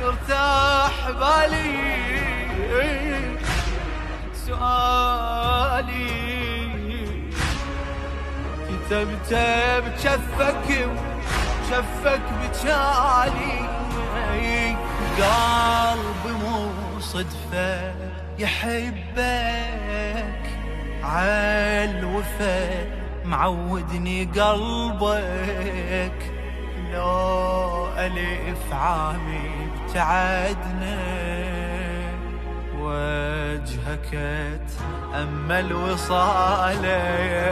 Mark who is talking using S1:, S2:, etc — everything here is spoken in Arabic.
S1: ارتاح بالي سؤالي كتبته بجفك وشفك بجالي. قلبي مو صدفة يحبك عالوفا معودني قلبك لو ألف عامي ابتعدنا وجهك أتأمل وصالك